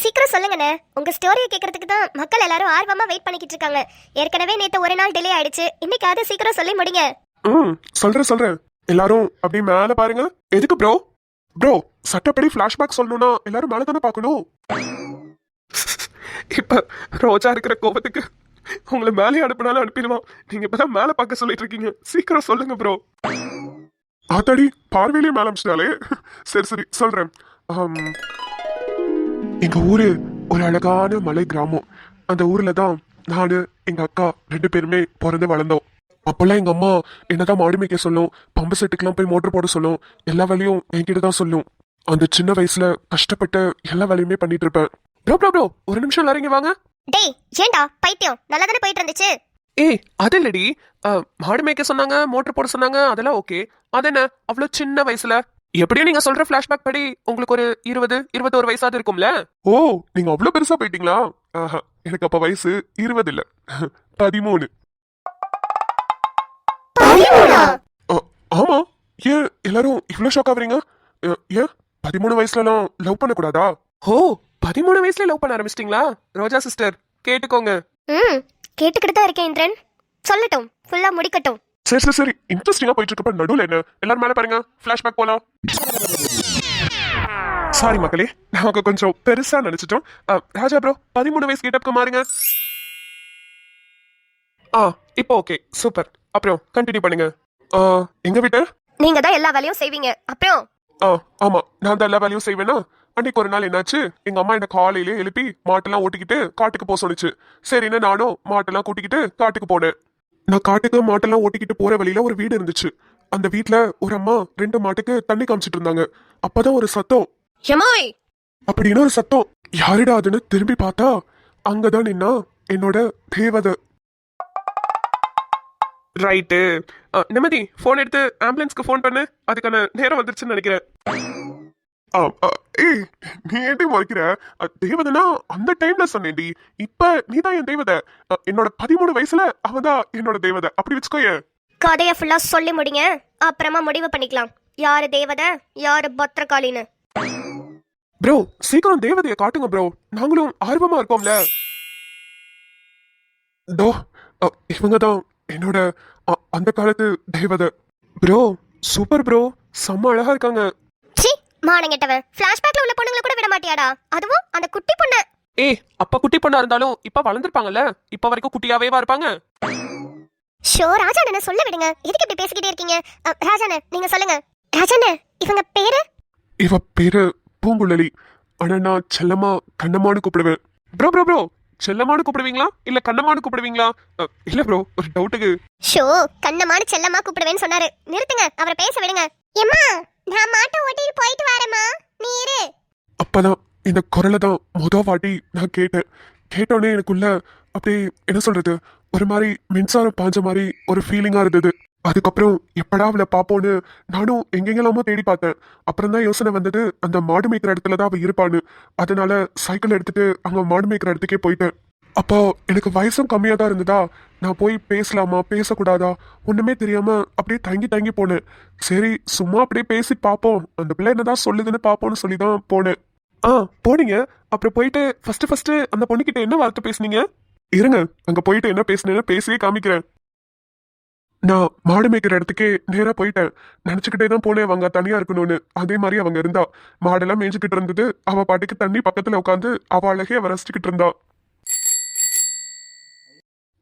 சீக்கிரம் சொல்லுங்கண்ணே. உங்க ஸ்டோரியை கேட்கறதுக்கு தான் மக்கள் எல்லாரும் ஆர்வமா வெயிட் பண்ணிக்கிட்டு இருக்காங்க. ஏற்கனவே நேத்து ஒரு நாள் டிலே ஆயிடுச்சு. இன்னைக்காவது சீக்கிரம் சொல்லி முடிங்க. சொல்றேன். எல்லாரும் அப்படியே மேல பாருங்க. எதுக்கு ப்ரோ? ப்ரோ, சட்டப்படி பிளாஷ்பேக் சொல்லணும்னா எல்லாரும் மேல தானே பார்க்கணும். இப்ப ரோஜா இருக்கிற கோபத்துக்கு உங்களை மேலே அனுப்பினாலும் அனுப்பிடுவான். நீங்க இப்பதான் மேல பார்க்க சொல்லிட்டு இருக்கீங்க. சீக்கிரம் சொல்லுங்க ப்ரோ. ஆத்தாடி, பார்வையிலேயே மேல அமிச்சிட்டாலே. சரி சொல்றேன். எங்க ஊரு ஒரு அழகான மலை கிராமம். அந்த ஊர்ல தான் நானு எங்க அக்கா 2 பேருமே பிறந்து வளர்ந்தோம். அப்பெல்லாம் எங்க அம்மா என்னதான் மாடு மேய்க்க சொல்லும், பம்பு செட்டுக்கெல்லாம் போய் மோட்டர் போட சொல்லும், எல்லா வேலையும் என்கிட்ட தான் சொல்லும். அந்த சின்ன வயசுல கஷ்டப்பட்டு எல்லா வேலையுமே பண்ணிட்டு இருப்பேன். ப்ரோ ஒரு நிமிஷம் எல்லாரும் இங்க வாங்க. டேய் ஏண்டா பைத்தியம், நல்லா தானே போயிட்டு இருந்துச்சு. ஏய் அது இல்லடி, மாடு மேய்க்க சொன்னாங்க, மோட்டர் போட சொன்னாங்க, அதெல்லாம் ஓகே. அது என்ன அவ்வளவு சின்ன வயசுல? எப்படியும் நீங்க சொல்ற பிளாஷ்பேக் படி உங்களுக்கு ஒரு 20-21 வயசாவது இருக்கும்ல? ஓ, நீங்க அவ்வளவு பெருசா போயிட்டீங்களா? எனக்கு அப்ப வயசு 20 இல்ல, 13. ஆமா, ஏன் எல்லாரும் இவ்வளவு ஷாக் ஆகுறீங்க? ஏன் 13 வயசுலலாம் லவ் பண்ண கூடாதா? ஓ, 13 வயசுல லவ் பண்ண ஆரம்பிச்சிட்டீங்களா? ரோஜா சிஸ்டர் கேட்டுக்கோங்க. கேட்டுக்கிட்டு தான் இருக்கேன் இந்திரன். சொல்லட்டும், ஃபுல்லா முடிக்கட்டும். சரி இன்ட்ரெஸ்டிங்கா போயிட்டு இருக்கப்ப நடுவுல என்ன? எல்லாரும் மேல பாருங்க, பிளாஷ்பேக் போலாம். சாரி மக்களே, நமக்கு கொஞ்சம் பெருசா நினைச்சிட்டோம். ராஜா ப்ரோ 13 வயசு கெட்டப்க்கு மாறுங்க. இப்போ ஓகே, சூப்பர். அப்புறம் கண்டினியூ பண்ணுங்க. எங்க வீட்டு நீங்க தான் எல்லா வேலையும் செய்வீங்க. அப்புறம் ஆமா, நான் தான் எல்லா வேலையும் செய்வேனா? அன்னைக்கு ஒரு நாள் என்னாச்சு, எங்க அம்மா என்ன காலையிலே எழுப்பி மாட்டெல்லாம் ஓட்டிக்கிட்டு காட்டுக்கு போக சொன்னிச்சு. சரின்னு நானும் மாட்டெல்லாம் கூட்டிக்கிட்டு காட்டுக்கு போனேன். நான் காட்டுக்கு மாட்டெல்லாம் ஓட்டிக்கிட்டு போற வழியில ஒரு வீடு இருந்துச்சு. அந்த வீட்டுல ஒரு அம்மா 2 மாட்டுக்கு தண்ணி காமிச்சிட்டு இருந்தாங்க. அப்பதான் ஒரு சத்தம், எமாய் அப்படின்னு ஒரு சத்தம். யாருடா அதுன்னு திரும்பி பார்த்தா அங்கதான் நின்னா என்னோட தேவதை. ரைட்டு, நிம்மதி போன் எடுத்து ஆம்புலன்ஸ்க்கு போன் பண்ணு, அதுக்கான நேரம் வந்துருச்சுன்னு நினைக்கிறேன். ஏய், நீ ஏன்டி முறைக்கிற? தேவதைனா அந்த டைம்ல சொன்னேன்டி. இப்ப நீதான் என் தேவதை. என்னோட 13 வயசுல அவதான் என்னோட தேவதை, அப்படி வச்சுக்கோயே. கதைய ஃபுல்லா சொல்லி முடிங்க, அப்புறமா முடிவு பண்ணிக்கலாம் யாரு தேவதை யாரு பத்திரகாளின்னு. ப்ரோ சீக்கிரம் தேவதையை காட்டுங்க ப்ரோ, நாங்களும் ஆர்வமா இருக்கோம்ல. டோ, இவங்கதான் என்னோட அந்த காலத்து தேவதை. ப்ரோ சூப்பர் ப்ரோ, செம்ம அழகா இருக்காங்க. மானங்கெட்டவன், பிளாஷ்பேக்ல உள்ள பொண்ணுங்களை கூட விட மாட்டியாடா? அதுவும் அந்த குட்டி பொண்ணு. அப்ப குட்டி பொண்ணா இருந்தாலும் இப்ப வளர்ந்துருப்பாங்கல்ல, இப்ப வரைக்கும் குட்டியாவேவா இருப்பாங்க? ஷோ ராஜாண்ண சொல்ல விடுங்க, எதுக்கு இப்படி பேசிக்கிட்டே இருக்கீங்க? ராஜாண்ண நீங்க சொல்லுங்க. ராஜாண்ண இவங்க பேரு? இவ பேரு பூங்குழலி. ஆனா நான் செல்லம்மா கண்ணம்மான்னு கூப்பிடுவேன். ப்ரோ செல்லம்மான்னு கூப்பிடுவீங்களா இல்ல கண்ணம்மான்னு கூப்பிடுவீங்களா? இல்ல ப்ரோ, ஒரு டவுட்டுக்கு. ஷோ கண்ணம்மான்னு செல்லம்மா கூப்பிடுவேன்னு சொன்னாரு. நிறுத்துங்க, அவரை பேச விடுங்க. எம்மா நான் மாட்டை ஓட்டிட்டு போயிட்டு வரேம்மா, நீ இரு. அப்பதான் இந்த குரலை தான் வாட்டி நான் கேட்டேன். கேட்டோடனே எனக்குள்ள அப்படியே என்ன சொல்றது, ஒரு மாதிரி மின்சாரம் பாஞ்ச மாதிரி ஒரு ஃபீலிங்கா இருந்தது. அதுக்கப்புறம் எப்படா அவளை பாப்போன்னு நானும் எங்கெங்கெல்லாமோ தேடி பார்த்தேன். அப்புறம் தான் யோசனை வந்தது, அந்த மாடு மேய்க்கிற இடத்துலதான் அவ இருப்பான்னு. அதனால சைக்கிள் எடுத்துட்டு அங்க மாடு மேய்க்கிற இடத்துக்கே போயிட்டேன். அப்போ எனக்கு வயசும் கம்மியா தான் இருந்ததா, நான் போய் பேசலாமா பேசக்கூடாதா ஒண்ணுமே தெரியாம அப்படியே தங்கி போனேன். சரி சும்மா அப்படியே பேசி பாப்போம், அந்த பிள்ளை என்னதான் சொல்லுதுன்னு பாப்போம்னு சொல்லிதான் போனேன். போனீங்க, அப்புறம் போயிட்டு ஃபர்ஸ்ட் அந்த பொண்ணுகிட்ட என்ன வார்த்தை பேசுனீங்க? இருங்க, அங்க போயிட்டு என்ன பேசுனேன்னு பேசியே காமிக்கிறேன். நான் மாடு மேய்க்கிற இடத்துக்கே நேரா போயிட்டேன். நினைச்சுக்கிட்டே தான் போனேன் அவங்க தனியா இருக்கணும்னு. அதே மாதிரி அவங்க இருந்தா, மாடெல்லாம் மேய்ஞ்சுக்கிட்டு இருந்தது. அவ பாட்டுக்கு தண்ணி பக்கத்துல உட்காந்து அவ அழகே அவ ரசிச்சுக்கிட்டு இருந்தா.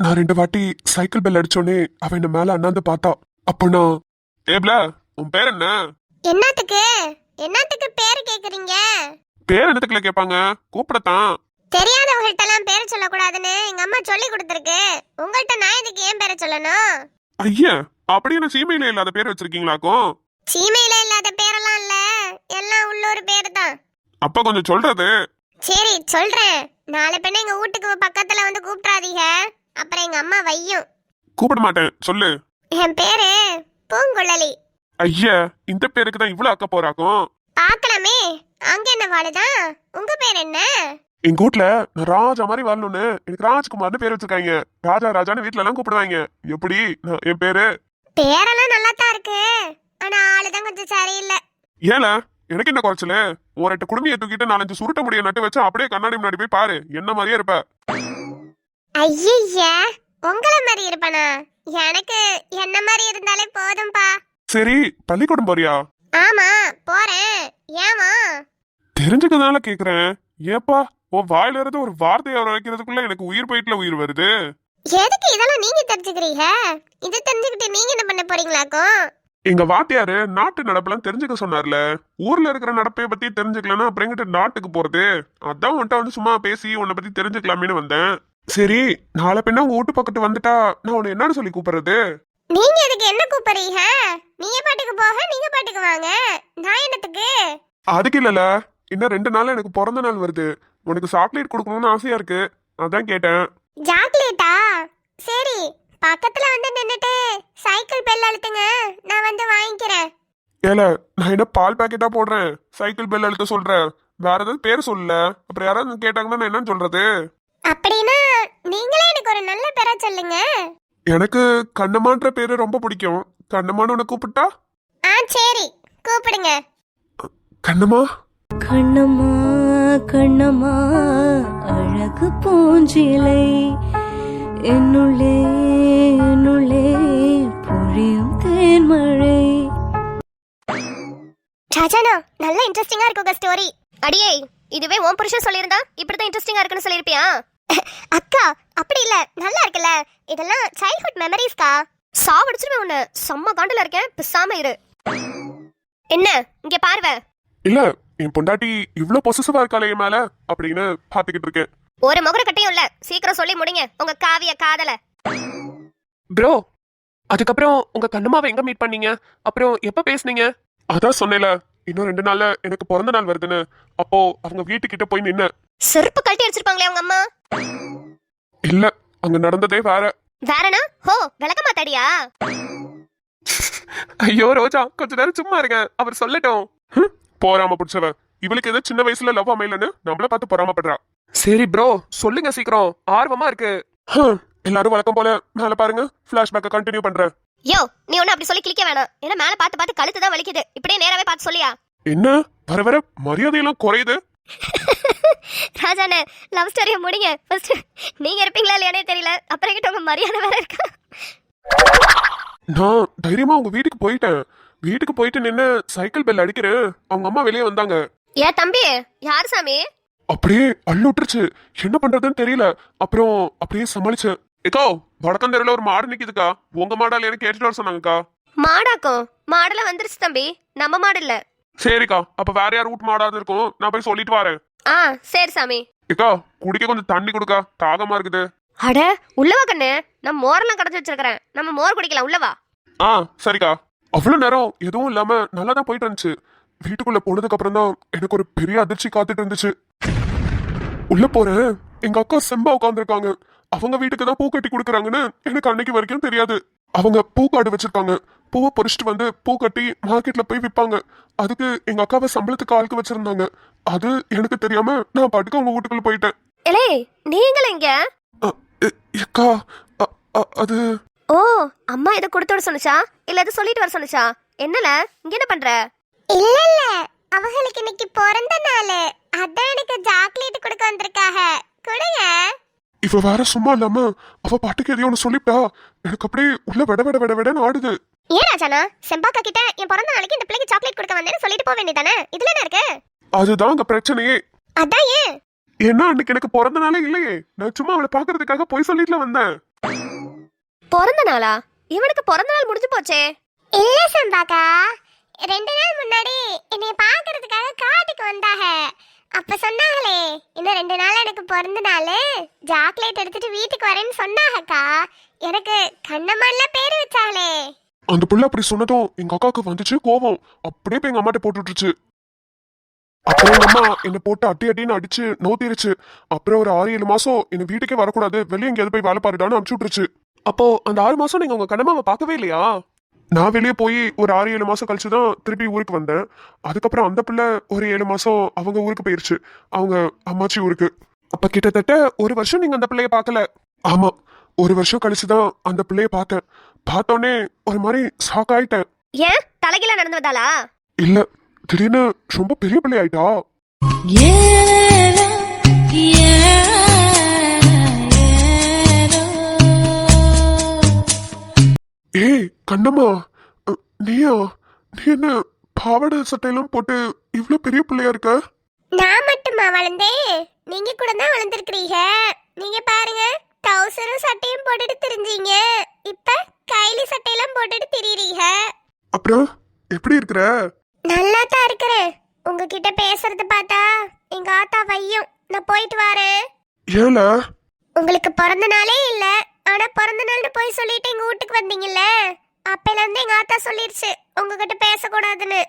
நான் 2 வாட்டி சைக்கிள் பெல் அடிச்சோடனே அவ என்ன மேல அண்ணாந்து பார்த்தா. அப்போ நான், ஏப்ல உன் பேர் என்ன? என்னத்துக்கு பேரு கேக்குறீங்க? பேர் என்னத்துக்குள்ள கேட்பாங்க, கூப்பிடத்தான். தெரியாதவங்கள்ட்ட எல்லாம் பேரை சொல்லக்கூடாதுன்னு எங்க அம்மா சொல்லி கொடுத்துருக்கு. உங்கள்கிட்ட நான் இதுக்கு ஏன் பேரை சொல்லணும்? ஐயா, அப்படியே நான் சீமையில இல்லாத பேர் வச்சிருக்கீங்களாக்கும்? சீமையில இல்லாத பேரெல்லாம் இல்ல, எல்லாம் உள்ளூர் பேரு தான். அப்ப கொஞ்சம் சொல்றது. சரி சொல்றேன். நாளை பின்ன எங்க வீட்டுக்கு பக்கத்துல வந்து கூப்பிடாதீங்க, அப்புறம் எங்க அம்மா வையும். கூப்பிட மாட்டேன், சொல்லு. என் பேரு பூங்குழலி. ஐயா, இந்த பேருக்கு தான் இவ்வளவு அக்க போறாக்கும். பாக்கலாமே, அங்க என்ன வாழுதான். உங்க பேர் என்ன? எங்க வீட்ல நான் ராஜா மாதிரி வரணும்னு எனக்கு ராஜ்குமார்னு பேர் வச்சிருக்காங்க. ராஜான்னு வீட்டுல எல்லாம் கூப்பிடுவாங்க. எப்படி என் பேரு? பேரெல்லாம் நல்லா தான் இருக்கு, ஆனா ஆளுதான் கொஞ்சம் சரியில்லை. ஏல எனக்கு என்ன குறைச்சல? ஒரு 8 குடுமையை தூக்கிட்டு 4-5 சுருட்ட முடிய நட்டு வச்சு அப்படியே கண்ணாடி முன்னாடி போய் பாரு, என்ன மாதிரியே இருப்ப. ஐயா, உங்கள மாதிரி இருப்பனா? எனக்கு என்ன மாதிரி இருந்தாலே போதும்பா. சரி, பள்ளிக்கூடம் போறியா? ஆமா, போறேன். ஏமா? தெரிஞ்சுக்கதால கேக்குறேன். ஏப்பா, உன் வாயில இருந்து ஒரு வார்த்தையை வர வைக்கிறதுக்குள்ள எனக்கு உயிர் போயிட்டுல உயிர் வருது. எதுக்கு இதெல்லாம் நீங்க தெரிஞ்சுக்கிறீங்க? இது தெரிஞ்சுக்கிட்டு நீங்க என்ன பண்ண போறீங்களாக்கும்? எங்க வாத்தியாரு நாட்டு நடப்பெல்லாம் தெரிஞ்சுக்க சொன்னார்ல. ஊர்ல இருக்கிற நடப்பைய பத்தி தெரிஞ்சுக்கலன்னா அப்புறம் எங்கிட்ட நாட்டுக்கு போறது? அதான் உன்கிட்ட வந்து சும்மா பேசி உன்னை பத்தி தெரிஞ்சுக்கலாமேன்னு வந்தேன். சரி, நாளை பின்ன உங்க வீட்டு பக்கத்து வந்துட்டா நான் உன்னை என்னன்னு சொல்லி கூப்பிடுறது? நீங்க எதுக்கு என்ன கூப்பிடுறீங்க? நீங்க பாட்டுக்கு போக, நீங்க பாட்டுக்கு வாங்க. நான் என்னத்துக்கு? அதுக்கு இல்லல, இன்னும் 2 நாள்ல எனக்கு பிறந்த நாள் வருது. உனக்கு சாக்லேட் கொடுக்கணும்னு ஆசையா இருக்கு, அதான் கேட்டேன். சாக்லேட்டா? சரி, பக்கத்துல வந்து நின்னுட்டு சைக்கிள் பெல் அழுத்துங்க, நான் வந்து வாங்கிக்கிறேன். ஏல, நான் என்ன பால் பாக்கெட்டா போடுறேன் சைக்கிள் பெல் அழுத்த சொல்றேன்? வேற ஏதாவது பேர் சொல்லல, அப்புறம் யாராவது கேட்டாங்கன்னா நான் என்னன்னு சொல்றது? அப்படின்னா நீங்களே எனக்கு ஒரு நல்ல பேரா சொல்லுங்க. எனக்கு கண்ணம்மான்ற பேரு ரொம்ப பிடிக்கும். கண்ணம்மான்னு உன்னை கூப்பிட்டா? சரி, கூப்பிடுங்க. கண்ணம்மா. கண்ணம்மா கண்ணம்மா அழகு பூஞ்சிலை என்னுள்ளே என்னுள்ளே பொழியும் தேன்மழை. ராஜானா, நல்ல இன்ட்ரெஸ்டிங்கா இருக்கு உங்க ஸ்டோரி. அடியே, இதுவே உன் புருஷன் சொல்லியிருந்தா இப்படிதான் இன்ட்ரெஸ்டிங்கா இருக்குன்னு சொல்லிருப்பியா? அக்கா, அப்படி இல்ல, நல்லா இருக்குல்ல. இதெல்லாம் சைல்ட்ஹுட் மெமரிஸ்கா. சாவடிச்சிருவேன் உன்னை. செம்ம காண்டுல இருக்கேன், பிசாம இரு. என்ன இங்க பார்வை? இல்ல, என் பொண்டாட்டி இவ்ளோ பொசசிவா இருக்காளே என் மேல அப்படின்னு பாத்துக்கிட்டு இருக்கேன். ஒரு முகர கட்டையும் இல்ல. சீக்கிரம் சொல்லி முடிங்க உங்க காவிய காதல. ப்ரோ, அதுக்கப்புறம் உங்க கண்ணம்மாவை எங்க மீட் பண்ணீங்க? அப்புறம் எப்ப பேசுனீங்க? அதான் சொன்னேல, இன்னும் 2 நாள்ல எனக்கு பிறந்த நாள் வருதுன்னு. அப்போ அவங்க வீட்டுக்கிட்ட போய் நின்ன. செருப்பு கழட்டி அடிச்சிருப்பாங்களே அவங்க அம்மா. இல்ல, அங்க நடந்ததே வேற. வேறனா? ஹோ, விளக்கமா தடியா? ஐயோ ரோஜா, கொஞ்ச நேரம் சும்மா இருங்க, அவர் சொல்லட்டும். போறாம புடிச்சவ. இவளுக்கு ஏதோ சின்ன வயசுல லவ் அமையலன்னு நம்மள பார்த்து பொறாமப்படுறா. சரி ப்ரோ, சொல்லுங்க சீக்கிரம், ஆர்வமா இருக்கு. எல்லாரும் வழக்கம் போல மேல பாருங்க, பிளாஷ்பேக்க கண்டினியூ பண்றேன். யோ, நீ ஒண்ணு அப்படி சொல்லி கிளிக்க வேணாம். ஏன்னா மேல பார்த்து பார்த்து கழுத்து தான் வலிக்குது. இப்படியே நேராவே பார்த்து சொல்லியா? என்ன வர வர மரியாதையெல்லாம் குறையுது? ராஜானே, லவ் ஸ்டோரிய முடிங்க ஃபர்ஸ்ட். நீங்க இருப்பீங்களா இல்லையானே தெரியல, அப்புறம் கிட்ட உங்க மரியாதை வேற இருக்கா. நான் தைரியமா உங்க வீட்டுக்கு போயிட்டேன். வீட்டுக்கு போயிட்டு நின்னு சைக்கிள் பெல் அடிக்கிறேன். அவங்க அம்மா வெளியே வந்தாங்க. ஏ தம்பி, யார் சாமி? அப்படியே அள்ளுட்டுருச்சு. என்ன பண்றதுன்னு தெரியல. அப்புறம் அப்படியே சமாளிச்சேன். ஏக்கோ, வடக்கம் தெருல ஒரு மாடு நிக்குதுக்கா, உங்க மாடால எனக்கு கேட்டுட்டு வர சொன்னாங்கக்கா. மாடாக்கும்? மாடல வந்துருச்சு தம்பி, நம்ம மாடு இல்ல. சரிக்கா, அப்ப வேற யார் வீட்டு மாடாது இருக்கும், நான் போய் சொல்லிட்டு வரேன். சரி சாமி. ஏக்கா, குடிக்க கொஞ்சம் தண்ணி கொடுக்கா, தாகமா இருக்குது. அட, உள்ளவா கண்ணு, நான் மோரெல்லாம் கடைச்சு வச்சிருக்கிறேன், நம்ம மோர் குடிக்கலாம், உள்ளவா. சரிக்கா. அவ்வளவு நேரம் எதுவும் இல்லாம நல்லா தான் போயிட்டு இருந்துச்சு. வீட்டுக்குள்ள போனதுக்கு அப்புறம் தான் எனக்கு ஒரு பெரிய அதிர்ச்சி காத்துட்டு இருந்துச்சு. உள்ள போறேன், எங்க அக்கா செம்பா உட்காந்துருக்காங்க. அவங்க வீட்டுக்கு தான் பூ கட்டி கொடுக்குறாங்கன்னு எனக்கு அன்னைக்கு வரைக்கும் தெரியாது. அவங்க பூக்காடு வச்சிருக்காங்க. பூவை பொறிச்சிட்டு வந்து பூ கட்டி மார்க்கெட்ல போய் விற்பாங்க. அதுக்கு எங்க அக்காவை சம்பளத்துக்கு ஆளுக்கு வச்சிருந்தாங்க. அது எனக்கு தெரியாம நான் பாட்டுக்கு அவங்க வீட்டுக்குள்ள போயிட்டேன். ஏலே, நீங்கள இங்க? அக்கா, அது ஓ, அம்மா இத கொடுத்து விட சொன்னுச்சா இல்ல இத சொல்லிட்டு வர சொன்னுச்சா? என்னல இங்க என்ன பண்ற? இல்ல இல்ல, அவங்களுக்கு இன்னைக்கு பிறந்த நாள், அதான் எனக்கு சாக்லேட் கொடுக்க வந்திருக்காக. கொடுங்க. இவ வேற சும்மா இல்லாம அவ பாட்டுக்கு எதையோ ஒன்று சொல்லிவிட்டா. எனக்கு அப்படியே உள்ள விட விட விட விடன்னு ஆடுது. ஏன் ராஜானா, செம்பாக்கா கிட்ட என் பிறந்த நாளைக்கு இந்த பிள்ளைக்கு சாக்லேட் கொடுக்க வந்தேன்னு சொல்லிட்டு போக வேண்டியதானே? இதுல என்ன இருக்கு? அதுதான் அங்க பிரச்சனையே. அதான் ஏன்? ஏன்னா அன்னைக்கு எனக்கு பிறந்த நாளே இல்லையே. நான் சும்மா அவளை பாக்குறதுக்காக போய் சொல்லிட்டுல வந்தேன். பிறந்த நாளா? இவனுக்கு பிறந்த நாள் முடிஞ்சு போச்சே. இல்ல செம்பாக்கா, 2 நாள் முன்னாடி என்னை பாக்குறதுக்காக காட்டுக்கு வந்தாக. அப்ப சொன்னாங்களே, இன்னும் 2 நாள் எனக்கு பிறந்த நாள், சாக்லேட் எடுத்துட்டு வீட்டுக்கு வரேன்னு சொன்னாகக்கா. எனக்கு கண்ணம்மான்ல பேரு வச்சாங்களே. அந்த புள்ள அப்படி சொன்னதும் எங்க அக்காவுக்கு வந்துச்சு கோபம். அப்படியே போய் எங்க அம்மாட்ட போட்டுட்டுருச்சு. அப்புறம் எங்க அம்மா என்னை போட்டு அட்டி அட்டின்னு அடிச்சு நோத்திருச்சு. அப்புறம் ஒரு 6-7 மாசம் என்ன வீட்டுக்கே வரக்கூடாது, வெளியே எங்கேயாவது போய் வேலை பாருடான்னு அனுப்பிச்சு விட்டுருச்சு. அப்போ அந்த 6 மாசம் நீங்க உங்க கண்ணம்மாவை பார்க்கவே இல்லையா? நான் வெளியே போய் ஒரு 6-7 மாசம் கழிச்சு தான் திருப்பி ஊருக்கு வந்தேன். அதுக்கப்புறம் அந்த பிள்ளை ஒரு 7 மாசம் அவங்க ஊருக்கு போயிருச்சு, அவங்க அம்மாச்சி ஊருக்கு. அப்ப கிட்டத்தட்ட 1 வருஷம் நீங்க அந்த பிள்ளைய பார்க்கல. ஆமா, 1 வருஷம் கழிச்சுதான் அந்த பிள்ளைய பார்த்தேன். பார்த்தோன்னே ஒரு மாதிரி ஷாக் ஆயிட்டேன். ஏன் தலைகீழ நடந்து வந்தாளா? இல்ல, திடீர்னு ரொம்ப பெரிய பிள்ளை ஆயிட்டா. ஏய் கண்ணம்மா, நீயா? நீ என்ன பாவாடை சட்டையெல்லாம் போட்டு இவ்ளோ பெரிய பிள்ளையா இருக்க? நான் மட்டுமா வளர்ந்தேன்? நீங்க கூட தான் வளர்ந்துருக்கீங்க. நீங்க பாருங்க, டவுசரும் சட்டையும் போட்டுட்டு திரிஞ்சீங்க, இப்ப கைலி சட்டையெல்லாம் போட்டுட்டு திரியுறீங்க. அப்புறம் எப்படி இருக்கிற? நல்லா தான் இருக்கிறேன். உங்ககிட்ட பேசுறது பார்த்தா எங்க ஆத்தா வையும். நான் போயிட்டு வரேன். ஏல? உங்களுக்கு பிறந்த நாளே இல்ல, ஆனா பிறந்த நாள்னு போய் சொல்லிட்டு எங்க வீட்டுக்கு வந்தீங்கல்ல, அப்பையில இருந்து எங்க ஆத்தா சொல்லிருச்சு உங்ககிட்ட பேசக்கூடாதுன்னு.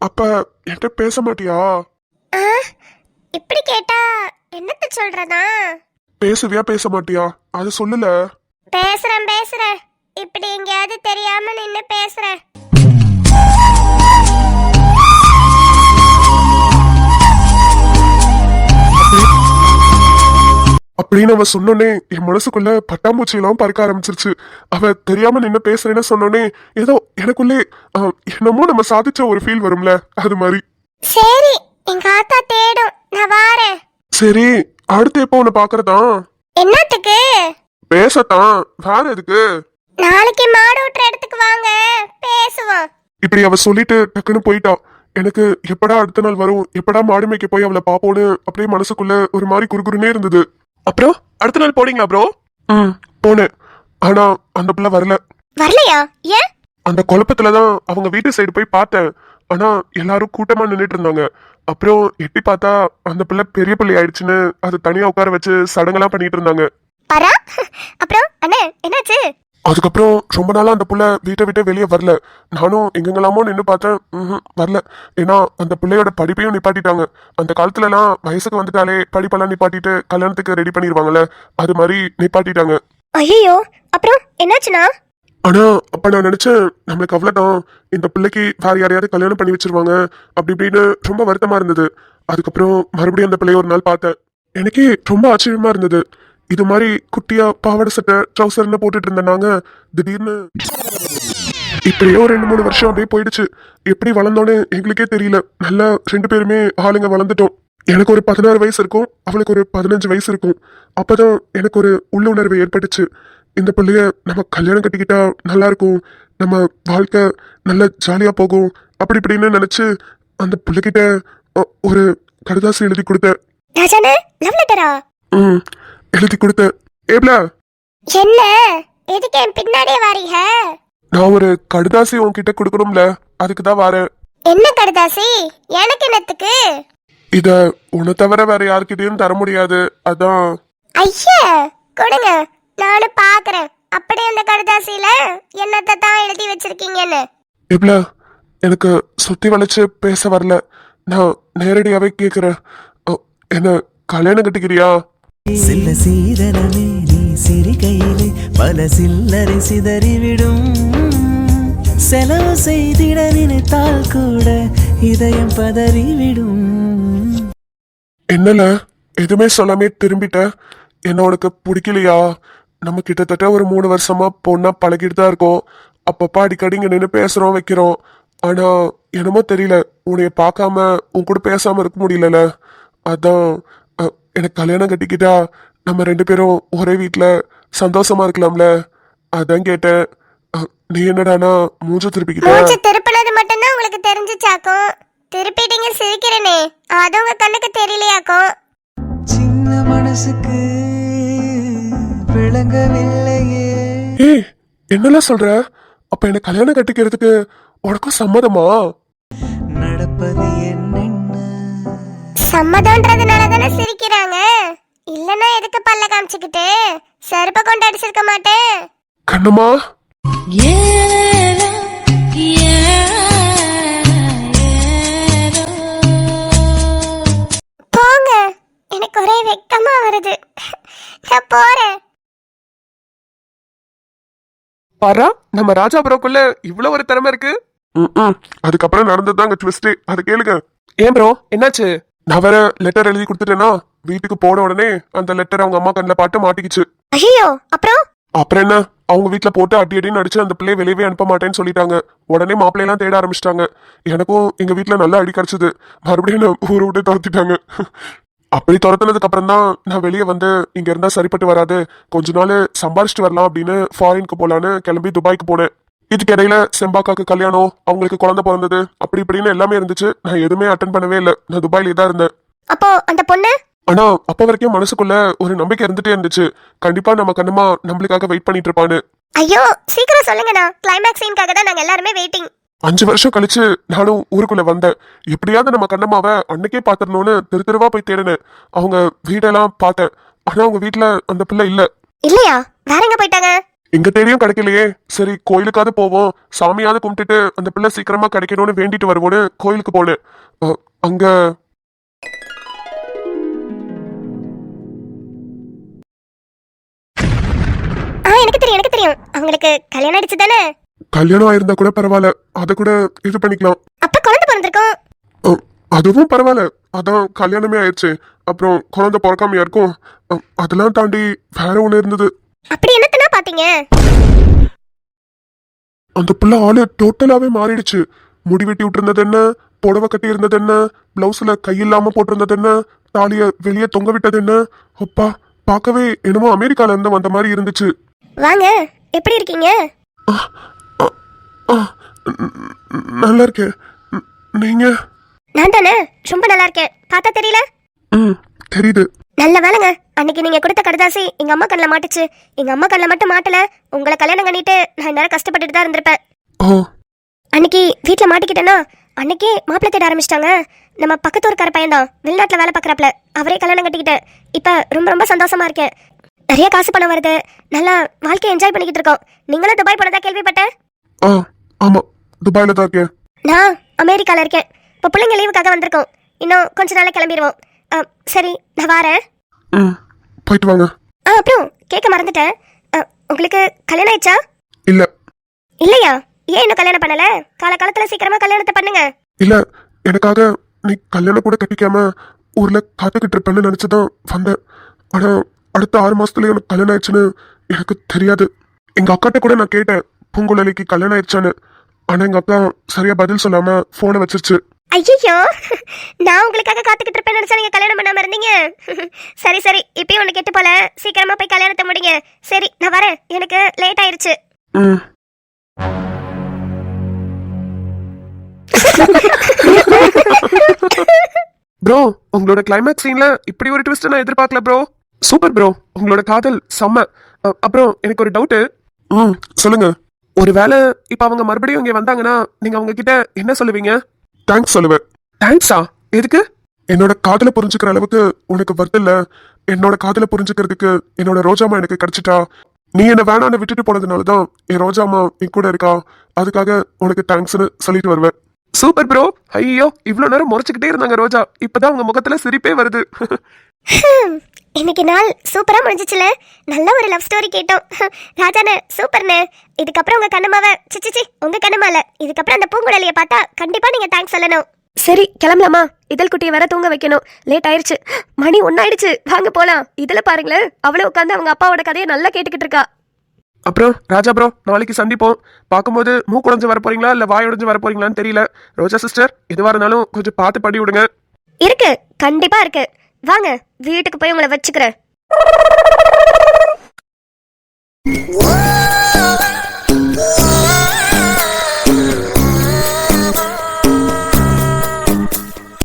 அப்ப என்கிட்ட பேச மாட்டியா? ஆ, இப்படி கேட்டா என்னத்த சொல்றதா? பேசுவியா பேச மாட்டியா அது சொல்லல. பேசுறேன். இப்படி எங்கேயாவது தெரியாம நின்னு பேசுறேன். அப்படின்னு அவ சொன்னோன்னே என் மனசுக்குள்ள பட்டாம்பூச்சி எல்லாம் பறக்க ஆரம்பிச்சிருச்சு. அவ தெரியாம நின்னு பேசுறேன்னு சொன்னோன்னே ஏதோ எனக்குள்ளே என்னமோ நம்ம சாதிச்ச ஒரு ஃபீல் வரும்ல, அது மாதிரி. சரி, எங்க ஆத்தா தேடும், நான் வாரேன். சரி, அடுத்து எப்போ உன்னை பாக்குறதா? என்னத்துக்கு? பேசத்தான், வேற எதுக்கு? நாளைக்கு மாடு ஓட்டுற இடத்துக்கு வாங்க, பேசுவோம். இப்படி அவ சொல்லிட்டு டக்குன்னு போயிட்டா. எனக்கு எப்படா அடுத்த நாள் வரும், எப்படா மாடு மேய்க்க போய் அவளை பாப்போன்னு அப்படியே மனசுக்குள்ள ஒரு மாதிரி குறுகுறுனே இருந்தது. அப்புறம் அடுத்த நாள் போனீங்களா ப்ரோ? போனேன். ஆனா அந்த பிள்ளை வரல. வரலையா? ஏன்? அந்த குழப்பத்துலதான் அவங்க வீட்டு சைடு போய் பார்த்தேன். ஆனா எல்லாரும் கூட்டமா நின்னுட்டு இருந்தாங்க. அப்புறம் எட்டி பார்த்தா அந்த பிள்ளை பெரிய பிள்ளை ஆயிடுச்சுன்னு அது தனியா உட்கார வச்சு சடங்கெல்லாம் பண்ணிட்டு இருந்தாங்க. பரா, அப்புறம் அண்ணே என்னாச்சு? அதுக்கப்புறம் ரொம்ப நாளா அந்த புள்ள வீட்டை விட்டு வெளியே வரல. நானும் எங்கெங்கெல்லாமோ நின்று பார்த்தேன், வரல. ஏன்னா அந்த பிள்ளையோட படிப்பையும் நிப்பாட்டிட்டாங்க. அந்த காலத்துல எல்லாம் வயசுக்கு வந்துட்டாலே படிப்பெல்லாம் நிப்பாட்டிட்டு கல்யாணத்துக்கு ரெடி பண்ணிடுவாங்கல்ல, அது மாதிரி நிப்பாட்டிட்டாங்க. ஐயோ, அப்புறம் என்னாச்சுனா? ஆனா அப்ப நான் நினைச்சேன், நம்மளுக்கு அவ்வளவுதான், இந்த பிள்ளைக்கு வேற யாரையாவது கல்யாணம் பண்ணி வச்சிருவாங்க அப்படி இப்படின்னு ரொம்ப வருத்தமா இருந்தது. அதுக்கப்புறம் மறுபடியும் அந்த பிள்ளைய ஒரு நாள் பார்த்தேன். எனக்கே ரொம்ப ஆச்சரியமா இருந்தது. இது மாதிரி குட்டியா பாவாடை சட்டை ட்ரௌசர்னு போட்டுட்டு இருந்தேனாங்க. திடீர்னு இப்படியே ஒரு 2-3 வருஷம் அப்படியே போயிடுச்சு. எப்படி வளர்ந்தோன்னு எங்களுக்கே தெரியல. நல்லா 2 பேருமே ஆளுங்க வளர்ந்துட்டோம். எனக்கு ஒரு 16 வயசு இருக்கும், அவளுக்கு ஒரு 15 வயசு இருக்கும். அப்பதான் எனக்கு ஒரு உள்ளுணர்வு ஏற்பட்டுச்சு. இந்த பிள்ளைய நம்ம கல்யாணம் கட்டிக்கிட்டா நல்லா இருக்கும், நம்ம வாழ்க்கை நல்ல ஜாலியா போகும் அப்படி இப்படின்னு நினைச்சு அந்த பிள்ளைகிட்ட ஒரு கடிதாசி எழுதி கொடுத்தேன். எழுதி கொடுத்தேன். ஏப்ல என்ன, எதுக்கு என் பின்னாடியே வாரீங்க? நான் ஒரு கடிதாசி உன்கிட்ட கொடுக்கணும்ல, அதுக்குதான் வரேன். என்ன கடிதாசி? எனக்கு என்னத்துக்கு? இத உன்னை தவிர வேற யாருக்கிட்டையும் தர முடியாது, அதான். ஐயா கொடுங்க, நானும் பாக்குறேன் அப்படி அந்த கடிதாசியில என்னத்தை தான் எழுதி வச்சிருக்கீங்கன்னு. ஏப்ல எனக்கு சுத்தி வளைச்சு பேச வரல, நான் நேரடியாவே கேக்குறேன். என்ன கல்யாணம் கட்டிக்கிறியா? சில்ல சீதனமே நீ சிரிக்கையிலே பல சில்லறை சிதறிவிடும். செலவு செய்திட நினைத்தால் கூட இதயம் பதறிவிடும். என்னல எதுவுமே சொல்லாமே திரும்பிட்ட? என்ன உனக்கு பிடிக்கலையா? நம்ம கிட்டத்தட்ட ஒரு 3 வருஷமா பொண்ணா பழகிட்டு தான் இருக்கோம். அப்பப்ப அடிக்கடி இங்க நின்று பேசுறோம் வைக்கிறோம். ஆனா என்னமோ தெரியல, உன்னைய பார்க்காம உன் கூட பேசாம இருக்க முடியல. அதான் எனக்கு கல்யாணம் கட்டிக்கிட்டா நம்ம 2 பேரும் ஒரே வீட்டுல சந்தோஷமா இருக்கலாம்ல, அதான் கேட்டேன். நீ என்னடானா மூஞ்ச திருப்பிக்கிட்ட? திருப்பினது மட்டும்தான் உங்களுக்கு தெரிஞ்சுச்சாக்கும். திருப்பிட்டீங்க சிரிக்கிறேனே, அது உங்க கண்ணுக்கு தெரியலையாக்கும். சின்ன மனசுக்கு விளங்கவில்லையே. ஏய் என்னெல்லாம் சொல்ற? அப்ப என்ன கல்யாணம் கட்டிக்கிறதுக்கு உனக்கும் சம்மதமா? நடப்பது என்னென்ன? சம்மதம்ன்றதுனால தானே சிரிக்கிறாங்க, இல்லன்னா எதுக்கு பல்ல காமிச்சுக்கிட்டு செருப்ப கொண்டு அடிச்சிருக்க மாட்டேன். கண்ணம்மா போங்க, எனக்கு ஒரே வெக்கமா வருது, நான் போறேன். பாரா, நம்ம ராஜா ப்ரோக்குள்ள இவ்வளவு ஒரு திறமை இருக்கு. அதுக்கப்புறம் நடந்ததுதாங்க ட்விஸ்ட், அது கேளுங்க. ஏன் ப்ரோ, என்னாச்சு? நான் வேற லெட்டர் எழுதி கொடுத்துட்டேன்னா, வீட்டுக்கு போன உடனே அந்த லெட்டர் அவங்க அம்மா கண்ணில் பாட்டு மாட்டிக்கிச்சு. ஐயோ, அப்புறம் அப்புறம் என்ன, அவங்க வீட்ல போட்டு அடி அடின்னு அடிச்சு அந்த பிள்ளைய வெளியவே அனுப்ப மாட்டேன்னு சொல்லிட்டாங்க. உடனே மாப்பிள்ளையெல்லாம் தேட ஆரம்பிச்சிட்டாங்க. எனக்கும் எங்க வீட்ல நல்லா அடி கிடைச்சது. மறுபடியும் என்ன ஊரை விட்டு துரத்திட்டாங்க. அப்படி துரத்துனதுக்கு அப்புறம் தான் நான் வெளியே வந்து இங்க இருந்தா சரிப்பட்டு வராது, கொஞ்ச நாள் சம்பாரிச்சிட்டு வரலாம் அப்படின்னு ஃபாரினுக்கு போலான்னு கிளம்பி துபாய்க்கு போனேன். இதுக்கு இடையில செம்பாக்காக்கு கல்யாணம், அவங்களுக்கு குழந்தை பிறந்தது, அப்படி இப்படின்னு எல்லாமே இருந்துச்சு. நான் எதுவுமே அட்டன் பண்ணவே இல்லை. நான் துபாயிலே தான் இருந்தேன். அப்போ அந்த பொண்ணு? ஆனா அப்ப வரைக்கும் மனசுக்குள்ள ஒரு நம்பிக்கை இருந்துட்டே இருந்துச்சு. கண்டிப்பா நம்ம கண்ணம்மா நம்மளுக்காக வெயிட் பண்ணிட்டு இருப்பான்னு. ஐயோ சீக்கிரம் சொல்லுங்கண்ணா, கிளைமேக்ஸ் சீனுக்காக தான் நாங்க எல்லாருமே வெயிட்டிங். 5 வருஷம் கழிச்சு நானும் ஊருக்குள்ள வந்தேன். எப்படியாவது நம்ம கண்ணம்மாவை அன்னைக்கே பாத்துடணும்னு தெரு தெருவா போய் தேடினேன். அவங்க வீடெல்லாம் பார்த்தேன். ஆனா அவங்க வீட்டுல அந்த பிள்ளை இல்ல. இல்லையா? வேற எங்க போயிட்டாங்க? எங்க தேடியும் கிடைக்கலையே. சரி கோயிலுக்காவது போவோம், சாமியாவது கும்பிட்டுட்டு அந்த பிள்ளை சீக்கிரமா கிடைக்கணும்னு வேண்டிட்டு வருவோன்னு கோயிலுக்கு போனேன். அங்க எனக்கு தெரியும் அவங்களுக்கு கல்யாணம் ஆயிடுச்சு தானே? கல்யாணம் ஆயிருந்தா கூட பரவாயில்ல, அதை கூட இது பண்ணிக்கலாம். அப்ப குழந்தை பிறந்திருக்கும். அதுவும் பரவாயில்ல, அதான் கல்யாணமே ஆயிடுச்சு. அப்புறம் குழந்தை பிறக்காமையா இருக்கும். அதெல்லாம் தாண்டி வேற ஒண்ணு இருந்தது. அப்படி என்னத்தனா பாத்தீங்க? அந்த பிள்ளை ஆளு டோட்டலாவே மாறிடுச்சு. முடி வெட்டி விட்டுருந்தது என்ன, புடவை கட்டி இருந்தது என்ன, பிளவுஸ்ல கையில்லாம போட்டிருந்தது என்ன, தாலிய வெளியே தொங்க விட்டது என்ன. அப்பா, பார்க்கவே என்னமோ அமெரிக்கால இருந்து வந்த மாதிரி இருந்துச்சு. வாங்க, எப்படி இருக்கீங்க? நல்லா இருக்கேன். நீங்க? நான் தானே, ரொம்ப நல்லா இருக்கேன். பார்த்தா தெரியல? தெரியுது. நல்ல வேலைங்க, அன்னைக்கு நீங்க கொடுத்த கடுதாசி எங்க அம்மா கண்ணில் மாட்டுச்சு. எங்க அம்மா கண்ணில் மட்டும் மாட்டல, உங்களை கல்யாணம் பண்ணிட்டு நான் நேரம் கஷ்டப்பட்டுட்டு தான் இருந்திருப்பேன். அன்னைக்கு வீட்டுல மாட்டிக்கிட்டேன்னா அன்னைக்கே மாப்பிள்ளை தேட ஆரம்பிச்சிட்டாங்க. நம்ம பக்கத்து ஊருக்கார பையன் தான், வெளிநாட்டுல வேலை பார்க்கறாப்ல. அவரே கல்யாணம் கட்டிக்கிட்டேன். இப்ப ரொம்ப ரொம்ப சந்தோஷமா இருக்கேன். நிறைய காசு பணம் வருது, நல்லா வாழ்க்கையை என்ஜாய் பண்ணிக்கிட்டு இருக்கோம். நீங்களும் துபாய் போனதா கேள்விப்பட்டேன். ஆமா, துபாயில தான் இருக்கேன். நான் அமெரிக்கால இருக்கேன். இப்போ பிள்ளைங்க லீவுக்காக வந்திருக்கோம். இன்னும் கொஞ்ச நாள்ல கிளம்பிடுவோம். சரி, நான் வரேன். போயிட்டு வாங்க. அப்புறம் கேட்க மறந்துட்டேன், உங்களுக்கு கல்யாணம் ஆயிடுச்சா? இல்ல. இல்லையா? ஏன் இன்னும் கல்யாணம் பண்ணல? காலகாலத்துல சீக்கிரமா கல்யாணத்தை பண்ணுங்க. இல்ல, எனக்காக நீ கல்யாணம் கூட கட்டிக்காம ஊர்ல காத்துக்கிட்டு இருப்பேன்னு நினைச்சுதான் வந்தேன். ஆனா அடுத்த 6 மாசத்துலயே எனக்கு கல்யாணம் ஆயிடுச்சுன்னு எனக்கு தெரியாது. எங்க அக்காட்ட கூட நான் கேட்டேன், பூங்குழலிக்கு கல்யாணம் ஆயிடுச்சான்னு. ஆனா எங்க அக்கா சரியா பதில் சொல்லாம போனை வச்சிருச்சு. ஐயோ, நான் உங்களுக்காக காத்துக்கிட்டு இருப்பேன்னு நினைச்சா நீங்க கல்யாணம் பண்ணாம இருந்தீங்க. சரி சரி, இப்பயும் ஒண்ணு கேட்டு போல, சீக்கிரமா போய் கல்யாணத்தை முடிங்க. சரி, நான் வரேன், எனக்கு லேட் ஆயிருச்சு. ப்ரோ, உங்களோட கிளைமேக்ஸ் சீன்ல இப்படி ஒரு ட்விஸ்ட் நான் எதிர்பார்க்கல ப்ரோ. சூப்பர் ப்ரோ, உங்களோட காதல் செம்ம. அப்புறம் எனக்கு ஒரு டவுட்டு. சொல்லுங்க. ஒருவேளை இப்ப அவங்க மறுபடியும் இங்க வந்தாங்கன்னா நீங்க அவங்க கிட்ட என்ன சொல்லுவீங்க? தேங்க்ஸ் சொல்லுவேன். தேங்க்ஸா? எதுக்கு? என்னோட காதலை புரிஞ்சுக்கிற அளவுக்கு உனக்கு வருது இல்ல. என்னோட காதலை புரிஞ்சுக்கிறதுக்கு என்னோட ரோஜாமா எனக்கு கிடைச்சிட்டா. நீ என்ன வேணான்னு விட்டுட்டு போனதுனாலதான் என் ரோஜாமா என் கூட இருக்கா. அதுக்காக உனக்கு தேங்க்ஸ்னு சொல்லிட்டு வருவேன். Super bro. ஐயோ, இவ்வளவு நேரம் முறைச்சுக்கிட்டே இருந்தாங்க ரோஜா, இப்பதான் உங்க முகத்துல சிரிப்பே வருது. இன்னைக்கு நாள் சூப்பரா முடிஞ்சிச்சுல. நல்ல ஒரு லவ் ஸ்டோரி கேட்டோம். ராஜானே சூப்பர்னே. இதுக்கப்புறம் உங்க கண்ணம்மாவை, சிச்சி உங்க கண்ணம்மால, இதுக்கப்புறம் அந்த பூங்குழலியை பார்த்தா கண்டிப்பா நீங்க தேங்க்ஸ் சொல்லணும். சரி, கிளம்பலாமா? இதழ் குட்டியை வேற தூங்க வைக்கணும். லேட் ஆயிருச்சு, மணி 1 ஆயிடுச்சு. வாங்க போலாம். இதுல பாருங்களேன், அவளை உட்காந்து அவங்க அப்பாவோட கதையை நல்லா கேட்டுக்கிட்டு இருக்கா. அப்புறம் ராஜா ப்ரோ, நாளைக்கு சந்திப்போம். பார்க்கும்போது மூக்குடைஞ்சு வர போறீங்களா இல்ல வாயுடைஞ்சு வர போறீங்களான்னு தெரியல. ரோஜா சிஸ்டர், எதுவா இருந்தாலும் கொஞ்சம் பார்த்து படி விடுங்க. இருக்கு, கண்டிப்பா இருக்கு. வாங்க, வீட்டுக்கு போய் உங்களை வச்சுக்கிறேன்.